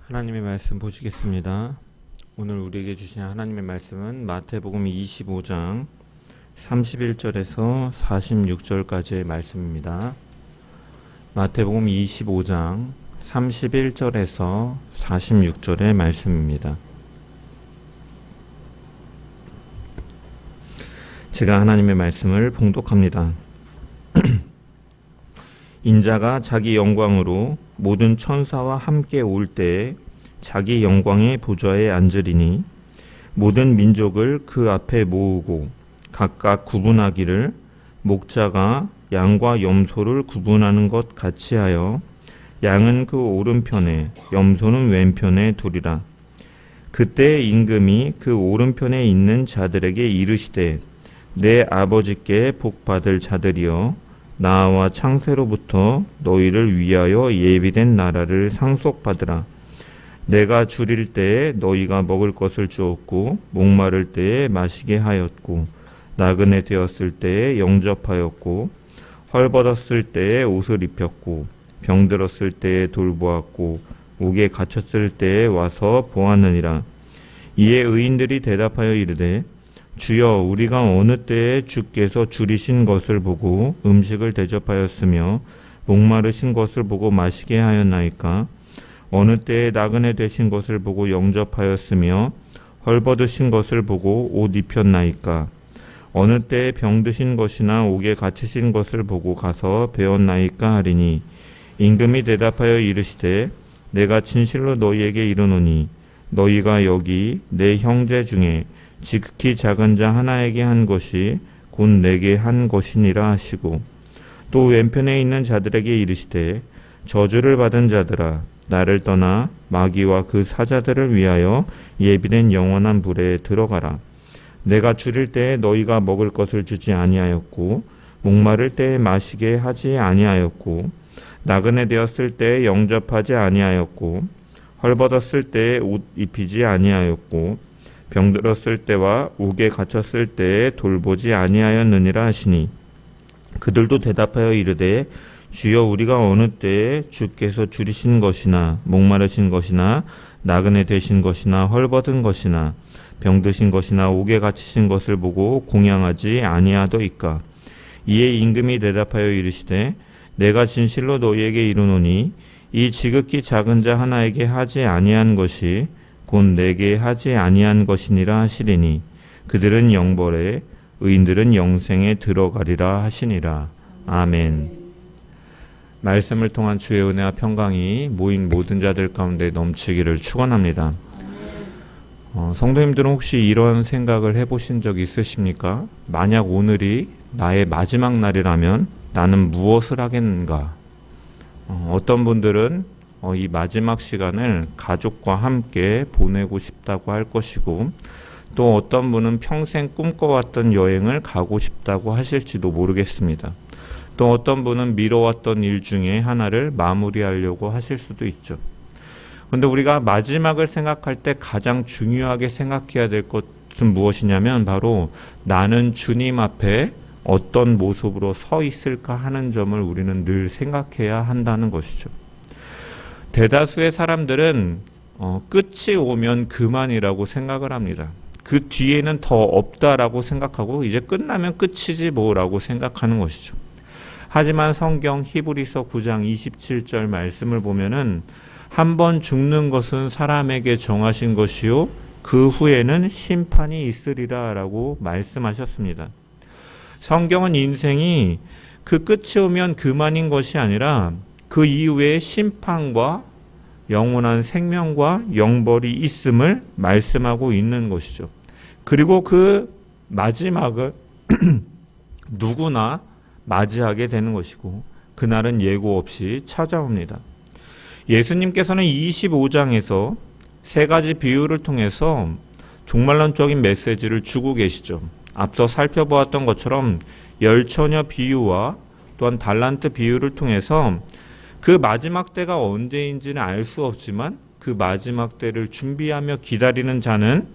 하나님의 말씀 보시겠습니다. 오늘 우리에게 주신 하나님의 말씀은 마태복음 25장 31절에서 46절까지의 말씀입니다. 마태복음 25장 31절에서 46절의 말씀입니다. 제가 하나님의 말씀을 봉독합니다. 인자가 자기 영광으로 모든 천사와 함께 올 때에 자기 영광의 보좌에 앉으리니 모든 민족을 그 앞에 모으고 각각 구분하기를 목자가 양과 염소를 구분하는 것 같이 하여 양은 그 오른편에 염소는 왼편에 두리라. 그때 임금이 그 오른편에 있는 자들에게 이르시되 내 아버지께 복받을 자들이여 나와 창세로부터 너희를 위하여 예비된 나라를 상속받으라. 내가 줄일 때에 너희가 먹을 것을 주었고 목마를 때에 마시게 하였고 나그네 되었을 때에 영접하였고 헐벗었을 때에 옷을 입혔고 병들었을 때에 돌보았고 옥에 갇혔을 때에 와서 보았느니라. 이에 의인들이 대답하여 이르되 주여 우리가 어느 때에 주께서 줄이신 것을 보고 음식을 대접하였으며 목마르신 것을 보고 마시게 하였나이까? 어느 때에 나그네 되신 것을 보고 영접하였으며 헐벗으신 것을 보고 옷 입혔나이까? 어느 때에 병드신 것이나 옥에 갇히신 것을 보고 가서 배웠나이까 하리니 임금이 대답하여 이르시되 내가 진실로 너희에게 이르노니 너희가 여기 내 형제 중에 지극히 작은 자 하나에게 한 것이 곧 내게 한 것이니라 하시고 또 왼편에 있는 자들에게 이르시되 저주를 받은 자들아 나를 떠나 마귀와 그 사자들을 위하여 예비된 영원한 불에 들어가라. 내가 줄일 때에 너희가 먹을 것을 주지 아니하였고 목마를 때에 마시게 하지 아니하였고 나그네 되었을 때에 영접하지 아니하였고 헐벗었을 때에 옷 입히지 아니하였고 병들었을 때와 옥에 갇혔을 때에 돌보지 아니하였느니라 하시니 그들도 대답하여 이르되 주여 우리가 어느 때에 주께서 줄이신 것이나 목마르신 것이나 나그네 되신 것이나 헐벗은 것이나 병드신 것이나 옥에 갇히신 것을 보고 공양하지 아니하더이까. 이에 임금이 대답하여 이르시되 내가 진실로 너희에게 이르노니 이 지극히 작은 자 하나에게 하지 아니한 것이 곧 내게 하지 아니한 것이니라 하시리니 그들은 영벌에 의인들은 영생에 들어가리라 하시니라. 아멘. 말씀을 통한 주의 은혜와 평강이 모인 모든 자들 가운데 넘치기를 축원합니다. 성도님들은 혹시 이런 생각을 해보신 적 있으십니까? 만약 오늘이 나의 마지막 날이라면 나는 무엇을 하겠는가? 어떤 분들은 이 마지막 시간을 가족과 함께 보내고 싶다고 할 것이고 또 어떤 분은 평생 꿈꿔왔던 여행을 가고 싶다고 하실지도 모르겠습니다. 또 어떤 분은 미뤄왔던 일 중에 하나를 마무리하려고 하실 수도 있죠. 그런데 우리가 마지막을 생각할 때 가장 중요하게 생각해야 될 것은 무엇이냐면 바로 나는 주님 앞에 어떤 모습으로 서 있을까 하는 점을 우리는 늘 생각해야 한다는 것이죠. 대다수의 사람들은 끝이 오면 그만이라고 생각을 합니다. 그 뒤에는 더 없다라고 생각하고 이제 끝나면 끝이지 뭐라고 생각하는 것이죠. 하지만 성경 히브리서 9장 27절 말씀을 보면은 한 번 죽는 것은 사람에게 정하신 것이요 그 후에는 심판이 있으리라 라고 말씀하셨습니다. 성경은 인생이 그 끝이 오면 그만인 것이 아니라 그 이후에 심판과 영원한 생명과 영벌이 있음을 말씀하고 있는 것이죠. 그리고 그 마지막을 누구나 맞이하게 되는 것이고 그날은 예고 없이 찾아옵니다. 예수님께서는 25장에서 세 가지 비유를 통해서 종말론적인 메시지를 주고 계시죠. 앞서 살펴보았던 것처럼 열처녀 비유와 또한 달란트 비유를 통해서 그 마지막 때가 언제인지는 알 수 없지만 그 마지막 때를 준비하며 기다리는 자는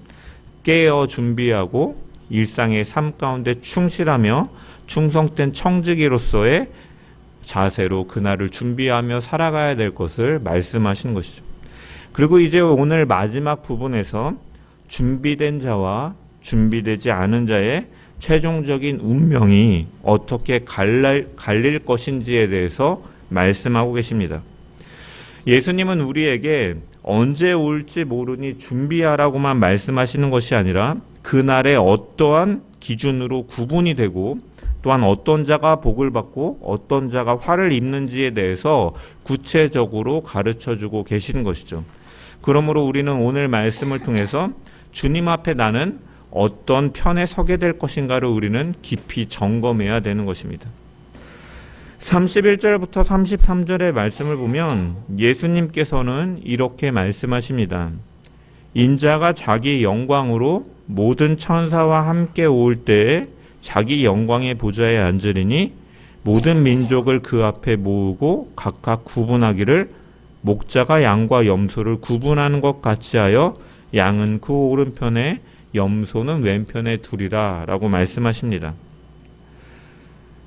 깨어 준비하고 일상의 삶 가운데 충실하며 충성된 청지기로서의 자세로 그날을 준비하며 살아가야 될 것을 말씀하신 것이죠. 그리고 이제 오늘 마지막 부분에서 준비된 자와 준비되지 않은 자의 최종적인 운명이 어떻게 갈릴 것인지에 대해서 말씀하고 계십니다. 예수님은 우리에게 언제 올지 모르니 준비하라고만 말씀하시는 것이 아니라 그날에 어떠한 기준으로 구분이 되고 또한 어떤 자가 복을 받고 어떤 자가 화를 입는지에 대해서 구체적으로 가르쳐주고 계시는 것이죠. 그러므로 우리는 오늘 말씀을 통해서 주님 앞에 나는 어떤 편에 서게 될 것인가를 우리는 깊이 점검해야 되는 것입니다. 31절부터 33절의 말씀을 보면 예수님께서는 이렇게 말씀하십니다. 인자가 자기 영광으로 모든 천사와 함께 올 때에 자기 영광의 보좌에 앉으리니 모든 민족을 그 앞에 모으고 각각 구분하기를 목자가 양과 염소를 구분하는 것 같이 하여 양은 그 오른편에 염소는 왼편에 두리라 라고 말씀하십니다.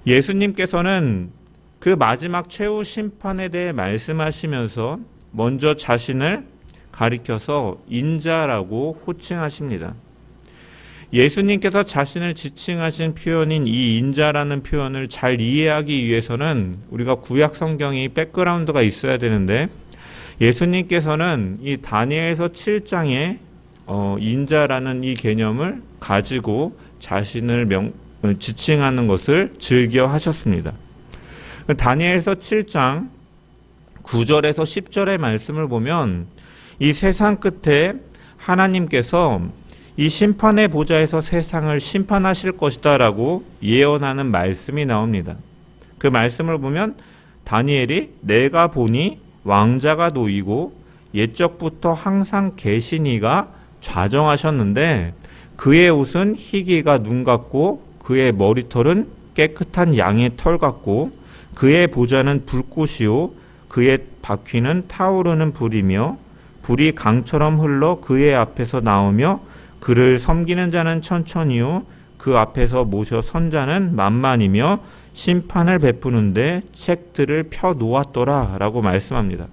예수님께서는 그 마지막 최후 심판에 대해 말씀하시면서 먼저 자신을 가리켜서 인자라고 호칭하십니다. 예수님께서 자신을 지칭하신 표현인 이 인자라는 표현을 잘 이해하기 위해서는 우리가 구약 성경이 백그라운드가 있어야 되는데 예수님께서는 이 다니엘서 7장에 인자라는 이 개념을 가지고 자신을 지칭하는 것을 즐겨 하셨습니다. 다니엘서 7장 9절에서 10절의 말씀을 보면 이 세상 끝에 하나님께서 이 심판의 보좌에서 세상을 심판하실 것이다 라고 예언하는 말씀이 나옵니다. 그 말씀을 보면 다니엘이 내가 보니 왕자가 놓이고 옛적부터 항상 계신 이가 좌정하셨는데 그의 옷은 희기가 눈 같고 그의 머리털은 깨끗한 양의 털 같고 그의 보좌는 불꽃이요 그의 바퀴는 타오르는 불이며 불이 강처럼 흘러 그의 앞에서 나오며 그를 섬기는 자는 천천히요 그 앞에서 모셔 선 자는 만만이며 심판을 베푸는데 책들을 펴 놓았더라 라고 말씀합니다.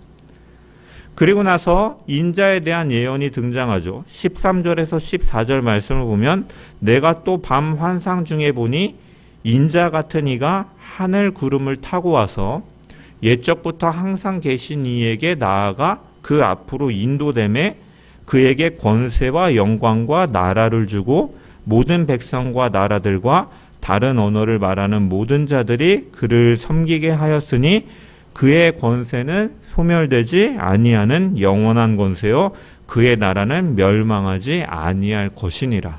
그리고 나서 인자에 대한 예언이 등장하죠. 13절에서 14절 말씀을 보면 내가 또 밤 환상 중에 보니 인자 같은 이가 하늘 구름을 타고 와서 옛적부터 항상 계신 이에게 나아가 그 앞으로 인도됨에 그에게 권세와 영광과 나라를 주고 모든 백성과 나라들과 다른 언어를 말하는 모든 자들이 그를 섬기게 하였으니 그의 권세는 소멸되지 아니하는 영원한 권세요 그의 나라는 멸망하지 아니할 것이니라.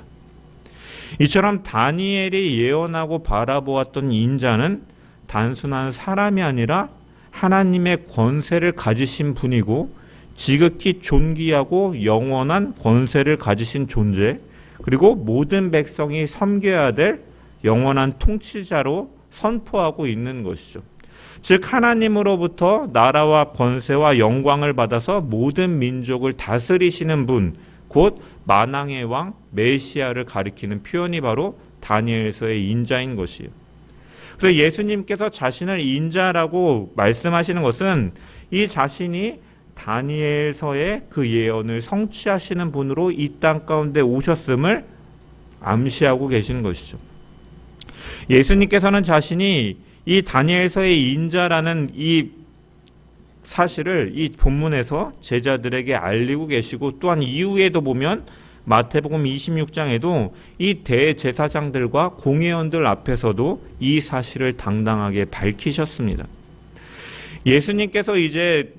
이처럼 다니엘이 예언하고 바라보았던 인자는 단순한 사람이 아니라 하나님의 권세를 가지신 분이고 지극히 존귀하고 영원한 권세를 가지신 존재, 그리고 모든 백성이 섬겨야 될 영원한 통치자로 선포하고 있는 것이죠. 즉 하나님으로부터 나라와 권세와 영광을 받아서 모든 민족을 다스리시는 분, 곧 만왕의 왕 메시아를 가리키는 표현이 바로 다니엘서의 인자인 것이에요. 그래서 예수님께서 자신을 인자라고 말씀하시는 것은 이 자신이 다니엘서의 그 예언을 성취하시는 분으로 이 땅 가운데 오셨음을 암시하고 계시는 것이죠. 예수님께서는 자신이 이 다니엘서의 인자라는 이 사실을 이 본문에서 제자들에게 알리고 계시고 또한 이후에도 보면 마태복음 26장에도 이 대제사장들과 공회원들 앞에서도 이 사실을 당당하게 밝히셨습니다. 예수님께서 이제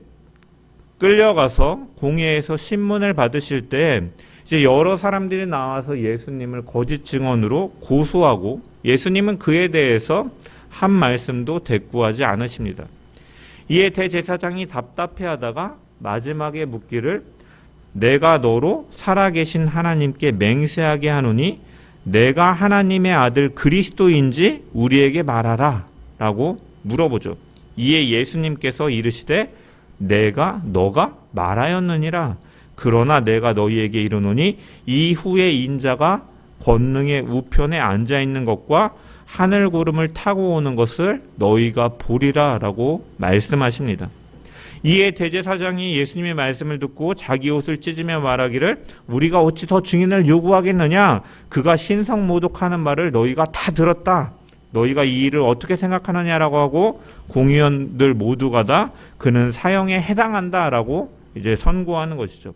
끌려가서 공회에서 신문을 받으실 때 이제 여러 사람들이 나와서 예수님을 거짓 증언으로 고소하고 예수님은 그에 대해서 한 말씀도 대꾸하지 않으십니다. 이에 대제사장이 답답해하다가 마지막에 묻기를 내가 너로 살아계신 하나님께 맹세하게 하노니 내가 하나님의 아들 그리스도인지 우리에게 말하라 라고 물어보죠. 이에 예수님께서 이르시되 너가 말하였느니라. 그러나 내가 너희에게 이르노니 이후에 인자가 권능의 우편에 앉아있는 것과 하늘 구름을 타고 오는 것을 너희가 보리라 라고 말씀하십니다. 이에 대제사장이 예수님의 말씀을 듣고 자기 옷을 찢으며 말하기를 우리가 어찌 더 증인을 요구하겠느냐? 그가 신성모독하는 말을 너희가 다 들었다. 너희가 이 일을 어떻게 생각하느냐라고 하고 공의원들 모두가 다 그는 사형에 해당한다라고 이제 선고하는 것이죠.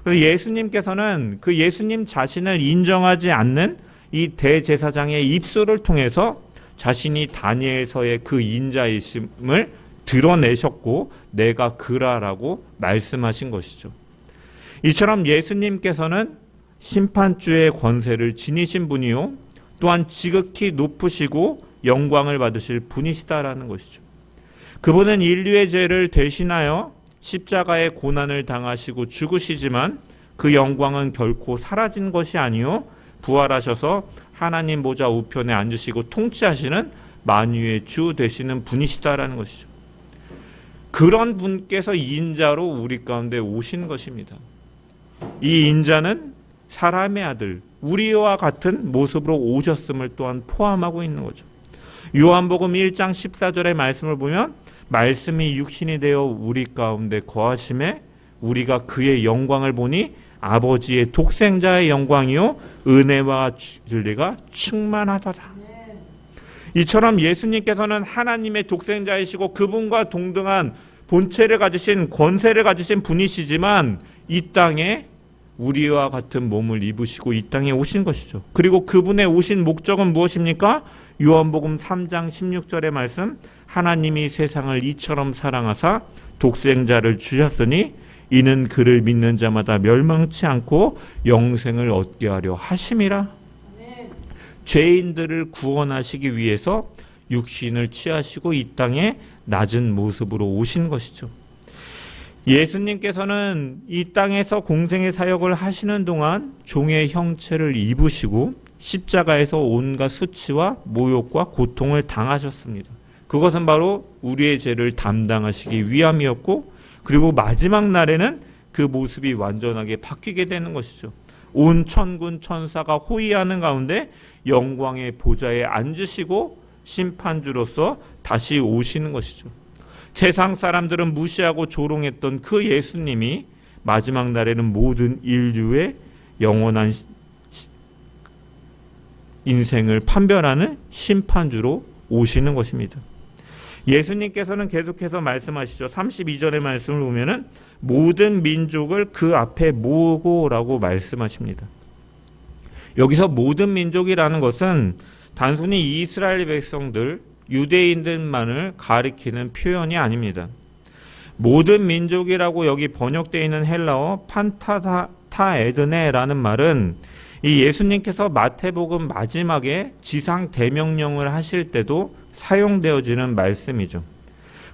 그래서 예수님께서는 그 예수님 자신을 인정하지 않는 이 대제사장의 입술을 통해서 자신이 다니엘서의 그 인자이심을 드러내셨고 내가 그라라고 말씀하신 것이죠. 이처럼 예수님께서는 심판주의 권세를 지니신 분이요 또한 지극히 높으시고 영광을 받으실 분이시다라는 것이죠. 그분은 인류의 죄를 대신하여 십자가의 고난을 당하시고 죽으시지만 그 영광은 결코 사라진 것이 아니요 부활하셔서 하나님 보좌 우편에 앉으시고 통치하시는 만유의 주 되시는 분이시다라는 것이죠. 그런 분께서 인자로 우리 가운데 오신 것입니다. 이 인자는 사람의 아들 우리와 같은 모습으로 오셨음을 또한 포함하고 있는 거죠. 요한복음 1장 14절의 말씀을 보면 말씀이 육신이 되어 우리 가운데 거하심에 우리가 그의 영광을 보니 아버지의 독생자의 영광이요 은혜와 진리가 충만하더라. 이처럼 예수님께서는 하나님의 독생자이시고 그분과 동등한 본체를 가지신 권세를 가지신 분이시지만 이 땅에 우리와 같은 몸을 입으시고 이 땅에 오신 것이죠. 그리고 그분의 오신 목적은 무엇입니까? 요한복음 3장 16절의 말씀 하나님이 세상을 이처럼 사랑하사 독생자를 주셨으니 이는 그를 믿는 자마다 멸망치 않고 영생을 얻게 하려 하심이라. 죄인들을 구원하시기 위해서 육신을 취하시고 이 땅에 낮은 모습으로 오신 것이죠. 예수님께서는 이 땅에서 공생의 사역을 하시는 동안 종의 형체를 입으시고 십자가에서 온갖 수치와 모욕과 고통을 당하셨습니다. 그것은 바로 우리의 죄를 담당하시기 위함이었고 그리고 마지막 날에는 그 모습이 완전하게 바뀌게 되는 것이죠. 온 천군 천사가 호위하는 가운데 영광의 보좌에 앉으시고 심판주로서 다시 오시는 것이죠. 세상 사람들은 무시하고 조롱했던 그 예수님이 마지막 날에는 모든 인류의 영원한 인생을 판별하는 심판주로 오시는 것입니다. 예수님께서는 계속해서 말씀하시죠. 32절의 말씀을 보면은 모든 민족을 그 앞에 모으고라고 말씀하십니다. 여기서 모든 민족이라는 것은 단순히 이스라엘 백성들, 유대인들만을 가리키는 표현이 아닙니다. 모든 민족이라고 여기 번역되어 있는 헬라어 판타타에드네라는 말은 이 예수님께서 마태복음 마지막에 지상 대명령을 하실 때도 사용되어지는 말씀이죠.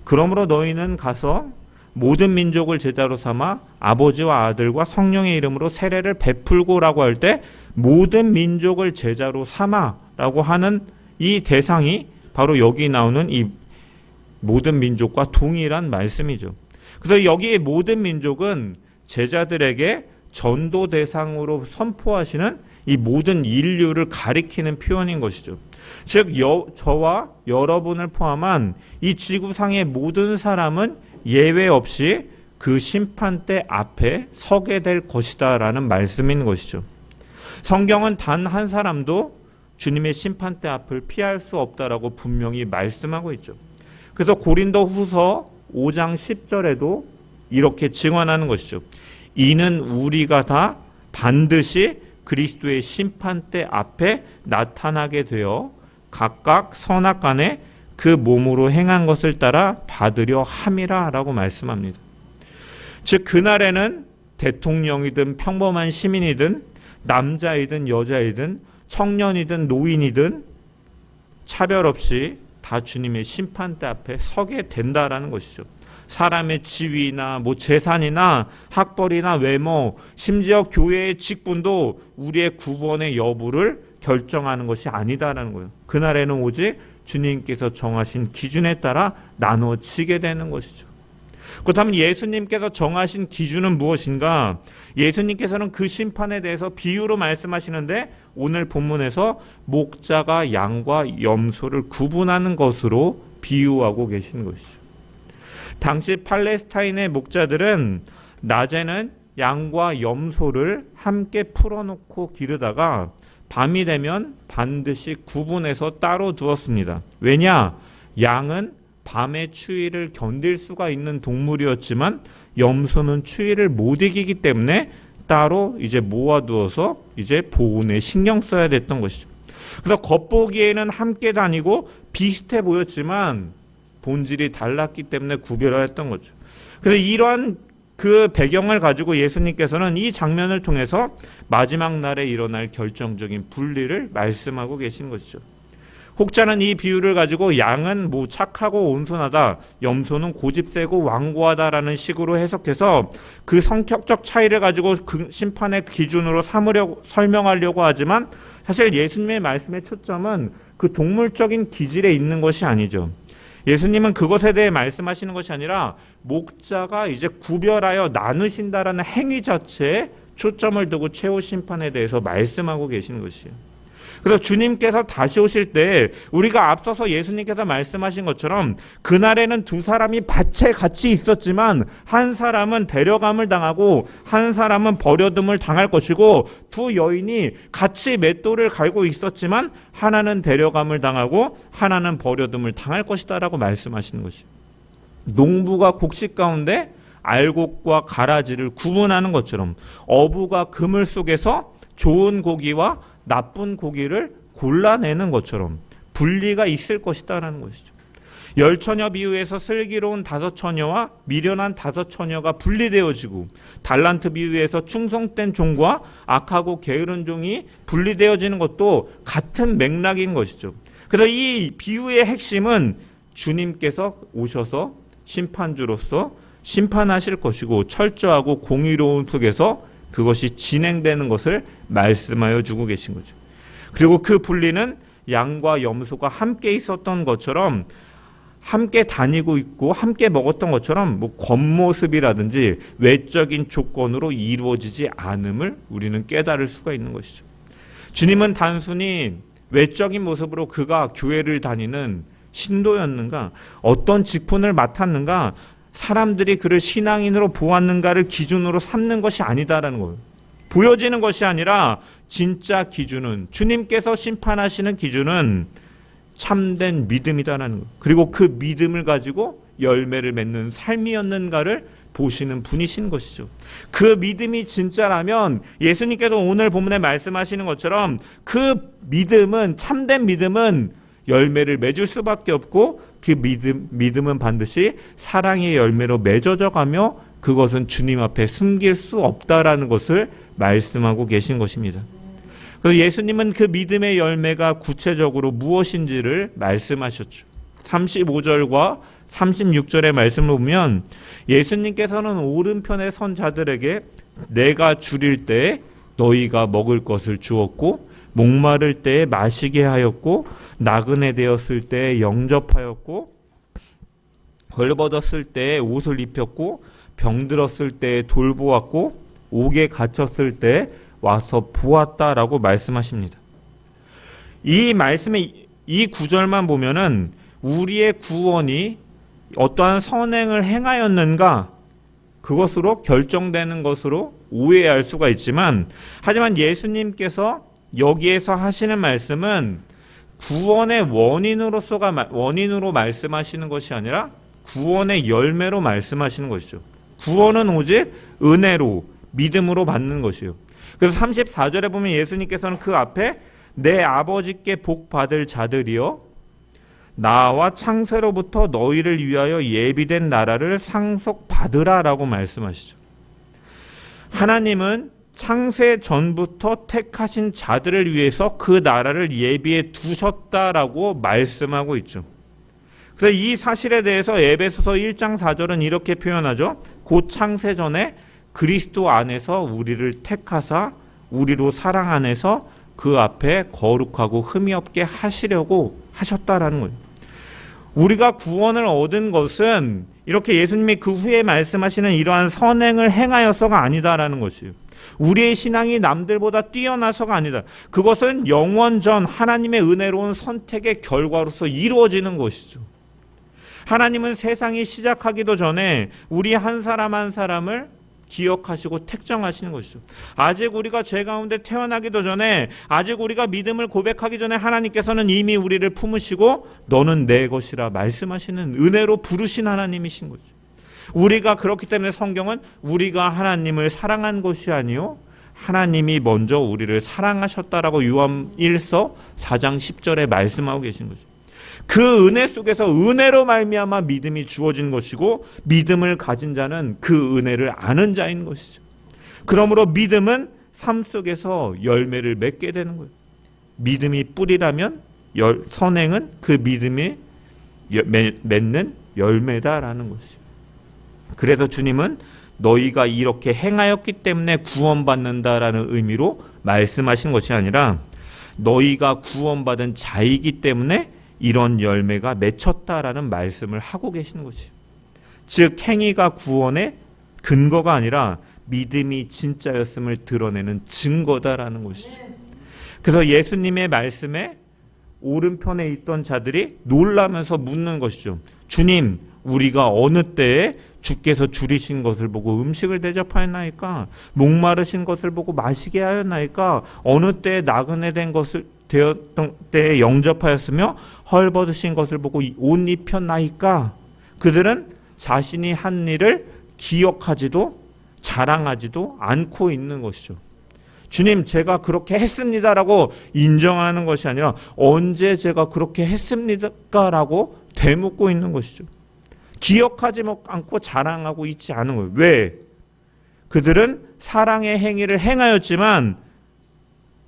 그러므로 너희는 가서 모든 민족을 제자로 삼아 아버지와 아들과 성령의 이름으로 세례를 베풀고라고 할 때 모든 민족을 제자로 삼아라고 하는 이 대상이 바로 여기 나오는 이 모든 민족과 동일한 말씀이죠. 그래서 여기에 모든 민족은 제자들에게 전도 대상으로 선포하시는 이 모든 인류를 가리키는 표현인 것이죠. 즉 저와 여러분을 포함한 이 지구상의 모든 사람은 예외 없이 그 심판대 앞에 서게 될 것이다 라는 말씀인 것이죠. 성경은 단 한 사람도 주님의 심판대 앞을 피할 수 없다라고 분명히 말씀하고 있죠. 그래서 고린도 후서 5장 10절에도 이렇게 증언하는 것이죠. 이는 우리가 다 반드시 그리스도의 심판대 앞에 나타나게 되어 각각 선악간에 그 몸으로 행한 것을 따라 받으려 함이라 라고 말씀합니다. 즉 그날에는 대통령이든 평범한 시민이든 남자이든 여자이든 청년이든 노인이든 차별 없이 다 주님의 심판대 앞에 서게 된다라는 것이죠. 사람의 지위나 재산이나 학벌이나 외모, 심지어 교회의 직분도 우리의 구원의 여부를 결정하는 것이 아니다라는 거예요. 그날에는 오직 주님께서 정하신 기준에 따라 나눠지게 되는 것이죠. 그렇다면 예수님께서 정하신 기준은 무엇인가? 예수님께서는 그 심판에 대해서 비유로 말씀하시는데 오늘 본문에서 목자가 양과 염소를 구분하는 것으로 비유하고 계신 것이죠. 당시 팔레스타인의 목자들은 낮에는 양과 염소를 함께 풀어놓고 기르다가 밤이 되면 반드시 구분해서 따로 두었습니다. 왜냐? 양은 밤의 추위를 견딜 수가 있는 동물이었지만 염소는 추위를 못 이기기 때문에 따로 이제 모아두어서 이제 보온에 신경 써야 됐던 것이죠. 그래서 겉보기에는 함께 다니고 비슷해 보였지만 본질이 달랐기 때문에 구별했던 거죠. 그래서 이러한 그 배경을 가지고 예수님께서는 이 장면을 통해서 마지막 날에 일어날 결정적인 분리를 말씀하고 계신 것이죠. 혹자는 이 비유를 가지고 양은 뭐 착하고 온순하다, 염소는 고집세고 완고하다라는 식으로 해석해서 그 성격적 차이를 가지고 그 심판의 기준으로 설명하려고 하지만 사실 예수님의 말씀의 초점은 그 동물적인 기질에 있는 것이 아니죠. 예수님은 그것에 대해 말씀하시는 것이 아니라 목자가 이제 구별하여 나누신다라는 행위 자체에 초점을 두고 최후 심판에 대해서 말씀하고 계시는 것이에요. 그래서 주님께서 다시 오실 때 우리가 앞서서 예수님께서 말씀하신 것처럼 그날에는 두 사람이 밭에 같이 있었지만 한 사람은 데려감을 당하고 한 사람은 버려둠을 당할 것이고 두 여인이 같이 맷돌을 갈고 있었지만 하나는 데려감을 당하고 하나는 버려둠을 당할 것이다 라고 말씀하시는 것이에요. 농부가 곡식 가운데 알곡과 가라지를 구분하는 것처럼 어부가 그물 속에서 좋은 고기와 나쁜 고기를 골라내는 것처럼 분리가 있을 것이다라는 것이죠. 열처녀 비유에서 슬기로운 5처녀와 미련한 5처녀가 분리되어지고 달란트 비유에서 충성된 종과 악하고 게으른 종이 분리되어지는 것도 같은 맥락인 것이죠. 그래서 이 비유의 핵심은 주님께서 오셔서 심판주로서 심판하실 것이고 철저하고 공의로운 속에서 그것이 진행되는 것을 말씀하여 주고 계신 거죠. 그리고 그 분리는 양과 염소가 함께 있었던 것처럼 함께 다니고 있고 함께 먹었던 것처럼 뭐 겉모습이라든지 외적인 조건으로 이루어지지 않음을 우리는 깨달을 수가 있는 것이죠. 주님은 단순히 외적인 모습으로 그가 교회를 다니는 신도였는가, 어떤 직분을 맡았는가, 사람들이 그를 신앙인으로 보았는가를 기준으로 삼는 것이 아니다라는 거예요. 보여지는 것이 아니라 진짜 기준은, 주님께서 심판하시는 기준은 참된 믿음이다라는 거예요. 그리고 그 믿음을 가지고 열매를 맺는 삶이었는가를 보시는 분이신 것이죠. 그 믿음이 진짜라면 예수님께서 오늘 본문에 말씀하시는 것처럼 그 믿음은, 참된 믿음은 열매를 맺을 수밖에 없고 그 믿음은 반드시 사랑의 열매로 맺어져 가며 그것은 주님 앞에 숨길 수 없다라는 것을 말씀하고 계신 것입니다. 그래서 예수님은 그 믿음의 열매가 구체적으로 무엇인지를 말씀하셨죠. 35절과 36절의 말씀을 보면 예수님께서는 오른편에 선 자들에게 내가 줄일 때에 너희가 먹을 것을 주었고 목마를 때에 마시게 하였고 나그네 되었을 때에 영접하였고 벌받았을 때에 옷을 입혔고 병들었을 때에 돌보았고 옥에 갇혔을 때에 와서 보았다라고 말씀하십니다. 이 말씀의 이 구절만 보면은 우리의 구원이 어떠한 선행을 행하였는가 그것으로 결정되는 것으로 오해할 수가 있지만, 하지만 예수님께서 여기에서 하시는 말씀은 구원의 원인으로 말씀하시는 것이 아니라 구원의 열매로 말씀하시는 것이죠. 구원은 오직 은혜로 믿음으로 받는 것이에요. 그래서 34절에 보면 예수님께서는 그 앞에 내 아버지께 복 받을 자들이여 나와 창세로부터 너희를 위하여 예비된 나라를 상속받으라라고 말씀하시죠. 하나님은 창세 전부터 택하신 자들을 위해서 그 나라를 예비해 두셨다라고 말씀하고 있죠. 그래서 이 사실에 대해서 에베소서 1장 4절은 이렇게 표현하죠. 곧 창세 전에 그리스도 안에서 우리를 택하사 우리로 사랑 안에서 그 앞에 거룩하고 흠이 없게 하시려고 하셨다라는 거예요. 우리가 구원을 얻은 것은 이렇게 예수님이 그 후에 말씀하시는 이러한 선행을 행하여서가 아니다라는 것이에요. 우리의 신앙이 남들보다 뛰어나서가 아니다. 그것은 영원 전 하나님의 은혜로운 선택의 결과로서 이루어지는 것이죠. 하나님은 세상이 시작하기도 전에 우리 한 사람 한 사람을 기억하시고 택정하시는 것이죠. 아직 우리가 죄 가운데 태어나기도 전에, 아직 우리가 믿음을 고백하기 전에 하나님께서는 이미 우리를 품으시고 너는 내 것이라 말씀하시는 은혜로 부르신 하나님이신 거죠. 우리가 그렇기 때문에 성경은 우리가 하나님을 사랑한 것이 아니요 하나님이 먼저 우리를 사랑하셨다라고 요한 1서 4장 10절에 말씀하고 계신 거죠. 그 은혜 속에서 은혜로 말미암아 믿음이 주어진 것이고, 믿음을 가진 자는 그 은혜를 아는 자인 것이죠. 그러므로 믿음은 삶 속에서 열매를 맺게 되는 거예요. 믿음이 뿌리라면 선행은 그 믿음이 맺는 열매다라는 것이죠. 그래서 주님은 너희가 이렇게 행하였기 때문에 구원받는다라는 의미로 말씀하신 것이 아니라 너희가 구원받은 자이기 때문에 이런 열매가 맺혔다라는 말씀을 하고 계시는 것이에요. 즉 행위가 구원의 근거가 아니라 믿음이 진짜였음을 드러내는 증거다라는 것이죠. 그래서 예수님의 말씀에 오른편에 있던 자들이 놀라면서 묻는 것이죠. 주님, 우리가 어느 때에 주께서 줄이신 것을 보고 음식을 대접하였나이까? 목마르신 것을 보고 마시게 하였나이까? 어느 때에 나그네 된 것을 되었던 때에 영접하였으며 헐벗으신 것을 보고 옷 입혔나이까? 그들은 자신이 한 일을 기억하지도 자랑하지도 않고 있는 것이죠. 주님, 제가 그렇게 했습니다라고 인정하는 것이 아니라 언제 제가 그렇게 했습니까라고 되묻고 있는 것이죠. 기억하지 않고 자랑하고 있지 않은 거예요. 왜? 그들은 사랑의 행위를 행하였지만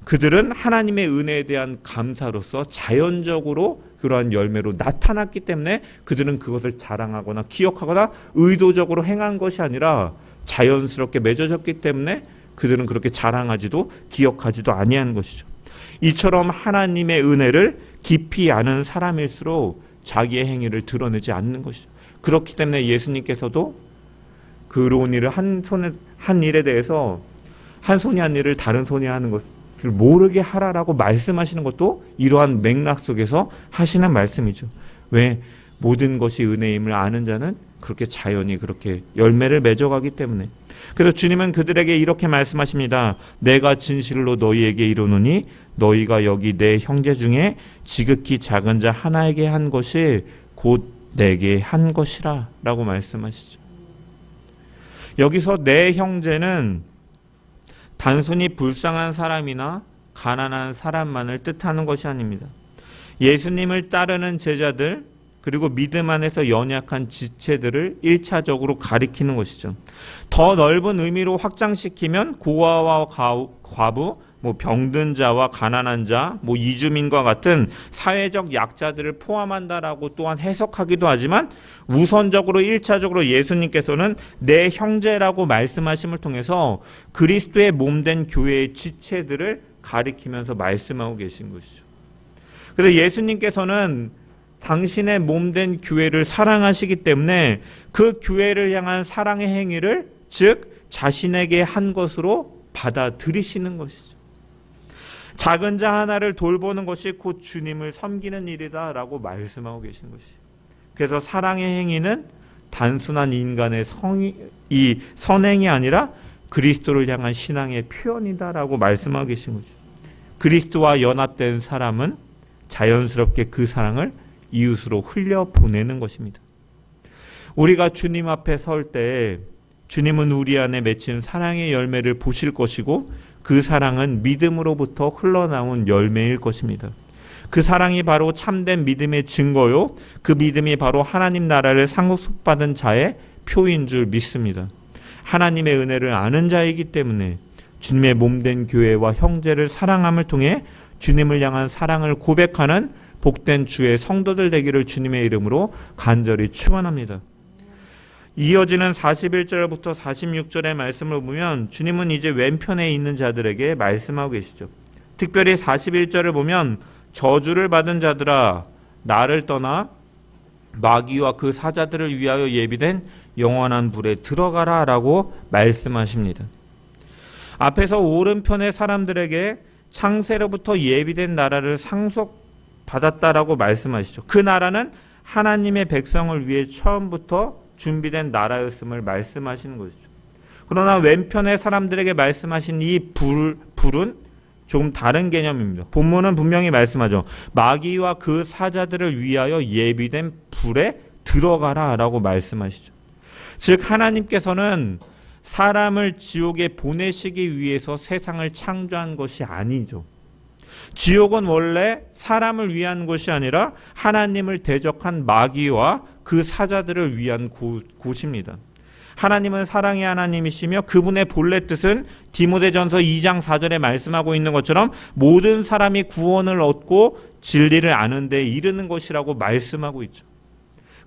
그들은 하나님의 은혜에 대한 감사로서 자연적으로 그러한 열매로 나타났기 때문에 그들은 그것을 자랑하거나 기억하거나 의도적으로 행한 것이 아니라 자연스럽게 맺어졌기 때문에 그들은 그렇게 자랑하지도 기억하지도 아니한 것이죠. 이처럼 하나님의 은혜를 깊이 아는 사람일수록 자기의 행위를 드러내지 않는 것이죠. 그렇기 때문에 예수님께서도 그로운 일을 한 일에 대해서 한 손이 한 일을 다른 손이 하는 것을 모르게 하라라고 말씀하시는 것도 이러한 맥락 속에서 하시는 말씀이죠. 왜? 모든 것이 은혜임을 아는 자는 그렇게 자연히 그렇게 열매를 맺어가기 때문에. 그래서 주님은 그들에게 이렇게 말씀하십니다. 내가 진실로 너희에게 이르노니 너희가 여기 내 형제 중에 지극히 작은 자 하나에게 한 것이 곧 내게 한 것이라 라고 말씀하시죠. 여기서 내 형제는 단순히 불쌍한 사람이나 가난한 사람만을 뜻하는 것이 아닙니다. 예수님을 따르는 제자들 그리고 믿음 안에서 연약한 지체들을 1차적으로 가리키는 것이죠. 더 넓은 의미로 확장시키면 고아와 과부, 병든 자와 가난한 자, 이주민과 같은 사회적 약자들을 포함한다라고 또한 해석하기도 하지만 우선적으로 1차적으로 예수님께서는 내 형제라고 말씀하심을 통해서 그리스도의 몸된 교회의 지체들을 가리키면서 말씀하고 계신 것이죠. 그래서 예수님께서는 당신의 몸된 교회를 사랑하시기 때문에 그 교회를 향한 사랑의 행위를 즉 자신에게 한 것으로 받아들이시는 것이죠. 작은 자 하나를 돌보는 것이 곧 주님을 섬기는 일이다라고 말씀하고 계신 것이에요. 그래서 사랑의 행위는 단순한 인간의 선행이 아니라 그리스도를 향한 신앙의 표현이다라고 말씀하고 계신 거죠. 그리스도와 연합된 사람은 자연스럽게 그 사랑을 이웃으로 흘려보내는 것입니다. 우리가 주님 앞에 설 때 주님은 우리 안에 맺힌 사랑의 열매를 보실 것이고 그 사랑은 믿음으로부터 흘러나온 열매일 것입니다. 그 사랑이 바로 참된 믿음의 증거요. 그 믿음이 바로 하나님 나라를 상속받은 자의 표인 줄 믿습니다. 하나님의 은혜를 아는 자이기 때문에 주님의 몸된 교회와 형제를 사랑함을 통해 주님을 향한 사랑을 고백하는 복된 주의 성도들 되기를 주님의 이름으로 간절히 축원합니다. 이어지는 41절부터 46절의 말씀을 보면 주님은 이제 왼편에 있는 자들에게 말씀하고 계시죠. 특별히 41절을 보면 저주를 받은 자들아 나를 떠나 마귀와 그 사자들을 위하여 예비된 영원한 불에 들어가라 라고 말씀하십니다. 앞에서 오른편의 사람들에게 창세로부터 예비된 나라를 상속받았다라고 말씀하시죠. 그 나라는 하나님의 백성을 위해 처음부터 준비된 나라였음을 말씀하시는 것이죠. 그러나 왼편의 사람들에게 말씀하신 이 불은 조금 다른 개념입니다. 본문은 분명히 말씀하죠. 마귀와 그 사자들을 위하여 예비된 불에 들어가라 라고 말씀하시죠. 즉 하나님께서는 사람을 지옥에 보내시기 위해서 세상을 창조한 것이 아니죠. 지옥은 원래 사람을 위한 곳이 아니라 하나님을 대적한 마귀와 그 사자들을 위한 곳입니다. 하나님은 사랑의 하나님이시며 그분의 본래 뜻은 디모데전서 2장 4절에 말씀하고 있는 것처럼 모든 사람이 구원을 얻고 진리를 아는 데 이르는 것이라고 말씀하고 있죠.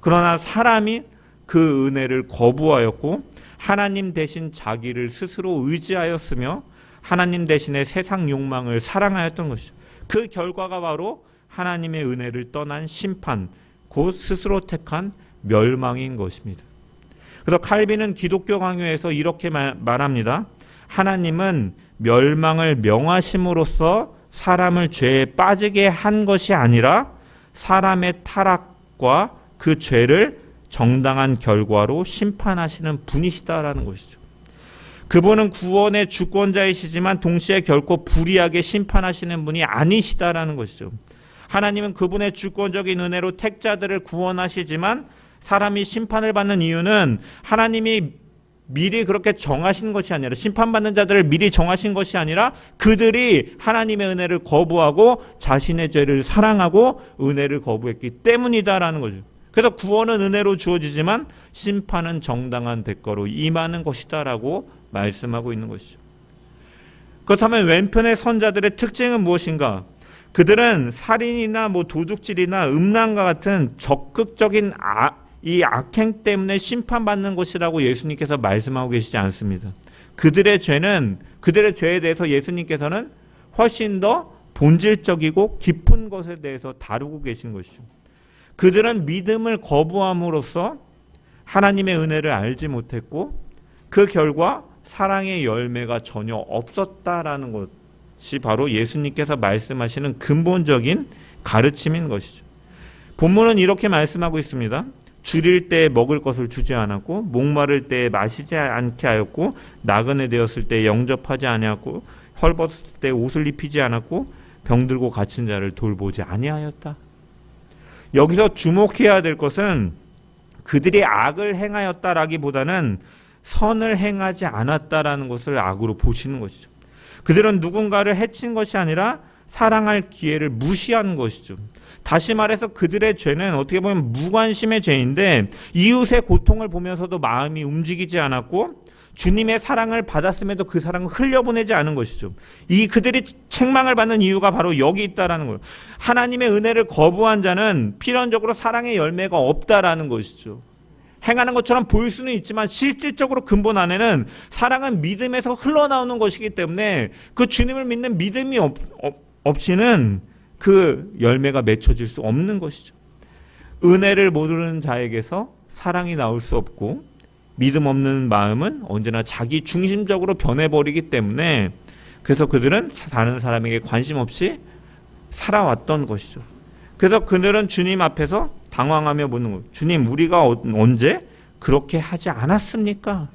그러나 사람이 그 은혜를 거부하였고 하나님 대신 자기를 스스로 의지하였으며 하나님 대신에 세상 욕망을 사랑하였던 것이죠. 그 결과가 바로 하나님의 은혜를 떠난 심판, 곧 스스로 택한 멸망인 것입니다. 그래서 칼빈은 기독교 강요에서 이렇게 말합니다. 하나님은 멸망을 명하심으로써 사람을 죄에 빠지게 한 것이 아니라 사람의 타락과 그 죄를 정당한 결과로 심판하시는 분이시다라는 것이죠. 그분은 구원의 주권자이시지만 동시에 결코 불의하게 심판하시는 분이 아니시다라는 것이죠. 하나님은 그분의 주권적인 은혜로 택자들을 구원하시지만 사람이 심판을 받는 이유는 하나님이 미리 그렇게 정하신 것이 아니라 심판받는 자들을 미리 정하신 것이 아니라 그들이 하나님의 은혜를 거부하고 자신의 죄를 사랑하고 은혜를 거부했기 때문이다라는 거죠. 그래서 구원은 은혜로 주어지지만 심판은 정당한 대가로 임하는 것이다라고 말씀하고 있는 것이죠. 그렇다면 왼편의 선자들의 특징은 무엇인가? 그들은 살인이나 도둑질이나 음란과 같은 적극적인 이 악행 때문에 심판받는 것이라고 예수님께서 말씀하고 계시지 않습니다. 그들의 죄에 대해서 예수님께서는 훨씬 더 본질적이고 깊은 것에 대해서 다루고 계신 것이죠. 그들은 믿음을 거부함으로써 하나님의 은혜를 알지 못했고 그 결과 사랑의 열매가 전혀 없었다라는 것이 바로 예수님께서 말씀하시는 근본적인 가르침인 것이죠. 본문은 이렇게 말씀하고 있습니다. 줄일 때 먹을 것을 주지 않았고 목마를 때 마시지 않게 하였고 나그네 되었을 때 영접하지 아니하고 헐벗을 때 옷을 입히지 않았고 병들고 갇힌 자를 돌보지 아니하였다. 여기서 주목해야 될 것은 그들이 악을 행하였다라기보다는 선을 행하지 않았다라는 것을 악으로 보시는 것이죠. 그들은 누군가를 해친 것이 아니라 사랑할 기회를 무시한 것이죠. 다시 말해서 그들의 죄는 어떻게 보면 무관심의 죄인데 이웃의 고통을 보면서도 마음이 움직이지 않았고 주님의 사랑을 받았음에도 그 사랑을 흘려보내지 않은 것이죠. 그들이 책망을 받는 이유가 바로 여기 있다라는 거예요. 하나님의 은혜를 거부한 자는 필연적으로 사랑의 열매가 없다라는 것이죠. 행하는 것처럼 보일 수는 있지만 실질적으로 근본 안에는 사랑은 믿음에서 흘러나오는 것이기 때문에 그 주님을 믿는 믿음이 없이는 그 열매가 맺혀질 수 없는 것이죠. 은혜를 모르는 자에게서 사랑이 나올 수 없고 믿음 없는 마음은 언제나 자기 중심적으로 변해버리기 때문에 그래서 그들은 다른 사람에게 관심 없이 살아왔던 것이죠. 그래서 그들은 주님 앞에서 당황하며 묻는 거예요. 주님, 우리가 언제 그렇게 하지 않았습니까?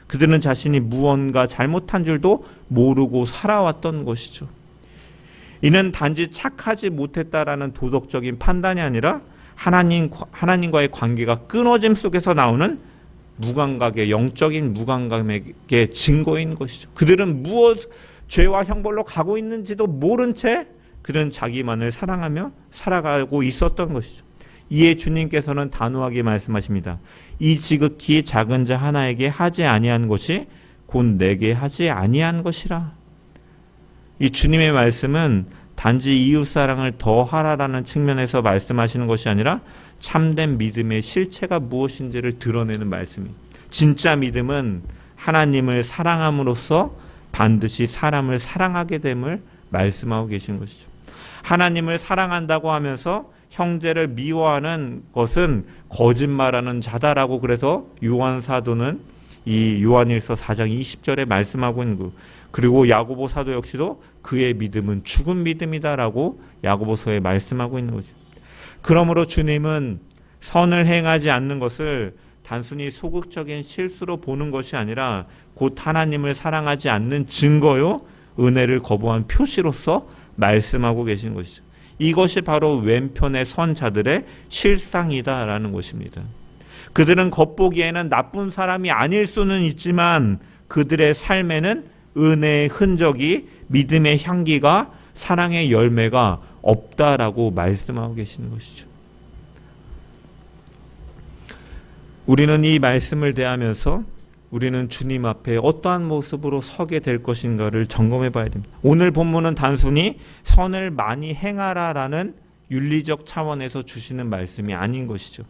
그들은 자신이 무언가 잘못한 줄도 모르고 살아왔던 것이죠. 이는 단지 착하지 못했다라는 도덕적인 판단이 아니라 하나님과의 관계가 끊어짐 속에서 나오는 무감각의 영적인 무감각의 증거인 것이죠. 그들은 무엇 죄와 형벌로 가고 있는지도 모른 채 그들은 자기만을 사랑하며 살아가고 있었던 것이죠. 이에 주님께서는 단호하게 말씀하십니다. 이 지극히 작은 자 하나에게 하지 아니한 것이 곧 내게 하지 아니한 것이라. 이 주님의 말씀은 단지 이웃사랑을 더하라라는 측면에서 말씀하시는 것이 아니라 참된 믿음의 실체가 무엇인지를 드러내는 말씀입니다. 진짜 믿음은 하나님을 사랑함으로써 반드시 사람을 사랑하게 됨을 말씀하고 계신 것이죠. 하나님을 사랑한다고 하면서 형제를 미워하는 것은 거짓말하는 자다라고 그래서 요한 사도는 이 요한일서 4장 20절에 말씀하고 있는 거. 그리고 야고보 사도 역시도 그의 믿음은 죽은 믿음이다라고 야고보서에 말씀하고 있는 거죠. 그러므로 주님은 선을 행하지 않는 것을 단순히 소극적인 실수로 보는 것이 아니라 곧 하나님을 사랑하지 않는 증거요, 은혜를 거부한 표시로서 말씀하고 계신 것이죠. 이것이 바로 왼편의 선자들의 실상이다라는 것입니다. 그들은 겉보기에는 나쁜 사람이 아닐 수는 있지만 그들의 삶에는 은혜의 흔적이, 믿음의 향기가, 사랑의 열매가 없다라고 말씀하고 계시는 것이죠. 우리는 이 말씀을 대하면서 우리는 주님 앞에 어떠한 모습으로 서게 될 것인가를 점검해 봐야 됩니다. 오늘 본문은 단순히 선을 많이 행하라라는 윤리적 차원에서 주시는 말씀이 아닌 것이죠.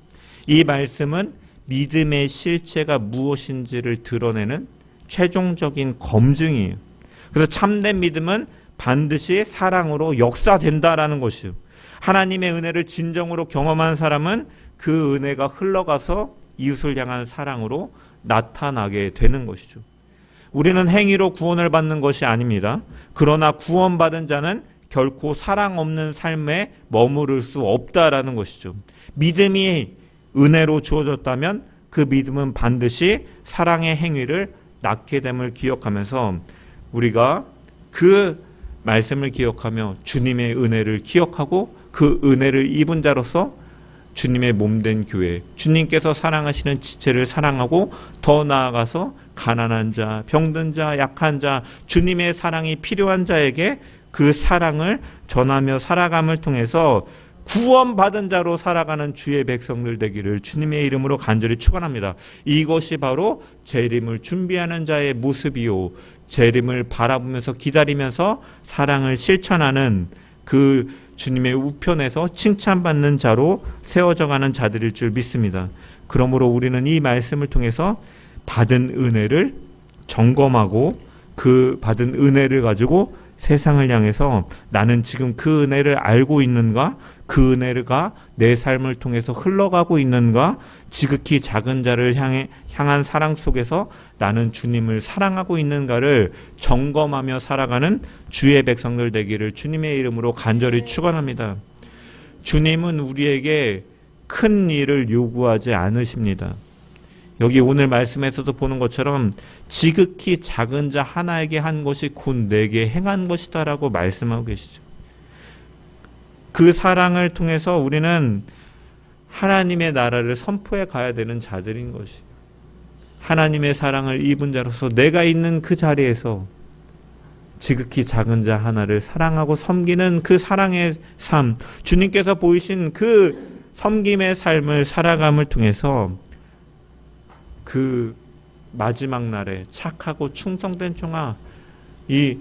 이 말씀은 믿음의 실체가 무엇인지를 드러내는 최종적인 검증이에요. 그래서 참된 믿음은 반드시 사랑으로 역사된다라는 것이요. 하나님의 은혜를 진정으로 경험한 사람은 그 은혜가 흘러가서 이웃을 향한 사랑으로 나타나게 되는 것이죠. 우리는 행위로 구원을 받는 것이 아닙니다. 그러나 구원받은 자는 결코 사랑 없는 삶에 머무를 수 없다라는 것이죠. 믿음이 은혜로 주어졌다면 그 믿음은 반드시 사랑의 행위를 낳게 됨을 기억하면서 우리가 그 말씀을 기억하며 주님의 은혜를 기억하고 그 은혜를 입은 자로서 주님의 몸된 교회, 주님께서 사랑하시는 지체를 사랑하고 더 나아가서 가난한 자, 병든 자, 약한 자, 주님의 사랑이 필요한 자에게 그 사랑을 전하며 살아감을 통해서 구원받은 자로 살아가는 주의 백성들 되기를 주님의 이름으로 간절히 축원합니다. 이것이 바로 재림을 준비하는 자의 모습이요, 재림을 바라보면서 기다리면서 사랑을 실천하는 그 주님의 우편에서 칭찬받는 자로 세워져가는 자들일 줄 믿습니다. 그러므로 우리는 이 말씀을 통해서 받은 은혜를 점검하고 그 받은 은혜를 가지고 세상을 향해서 나는 지금 그 은혜를 알고 있는가? 그 은혜가 내 삶을 통해서 흘러가고 있는가? 지극히 작은 자를 향한 사랑 속에서 나는 주님을 사랑하고 있는가를 점검하며 살아가는 주의 백성들 되기를 주님의 이름으로 간절히 축원합니다. 주님은 우리에게 큰 일을 요구하지 않으십니다. 여기 오늘 말씀에서도 보는 것처럼 지극히 작은 자 하나에게 한 것이 곧 내게 행한 것이다 라고 말씀하고 계시죠. 그 사랑을 통해서 우리는 하나님의 나라를 선포해 가야 되는 자들인 것이에요. 하나님의 사랑을 입은 자로서 내가 있는 그 자리에서 지극히 작은 자 하나를 사랑하고 섬기는 그 사랑의 삶, 주님께서 보이신 그 섬김의 삶을 살아감을 통해서 그 마지막 날에 착하고 충성된 종아, 이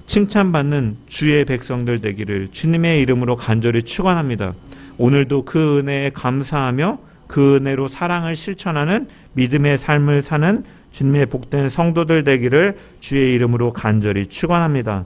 칭찬받는 주의 백성들 되기를 주님의 이름으로 간절히 축원합니다. 오늘도 그 은혜에 감사하며 그 은혜로 사랑을 실천하는 믿음의 삶을 사는 주님의 복된 성도들 되기를 주의 이름으로 간절히 축원합니다.